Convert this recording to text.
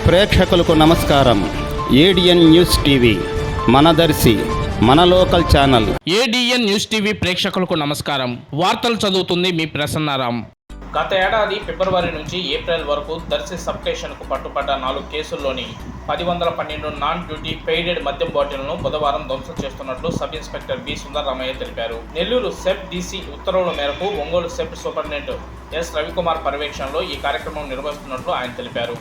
ప్రేక్షకులకు నమస్కారం. ADN news TV మనదర్శి మన local channel. ADN news TV ప్రేక్షకులకు నమస్కారం. వార్తలు చదువుతుంది మీ ప్రసన్నారాం. గత ఏడాది ఫిబ్రవరి నుంచి ఏప్రిల్ వరకు దర్శి సబ్ స్టేషన్కు పట్టుబడ్డ 4 కేసుల్లోని 1012 నాన్ డ్యూటీ పెయిడెడ్ మద్యం బాటిళ్లను బుధవారం ధ్వంసం చేస్తున్నట్లు సబ్ ఇన్స్పెక్టర్ బి సుందరరామయ్య తెలిపారు. నెల్లూరు సెబ్ డీసీ ఉత్తర్వుల మేరకు Ongole SEB superintendent yes Ravikumar పర్యవేక్షణలో ఈ కార్యక్రమం నిర్వహిస్తున్నట్లు ఆయన తెలిపారు.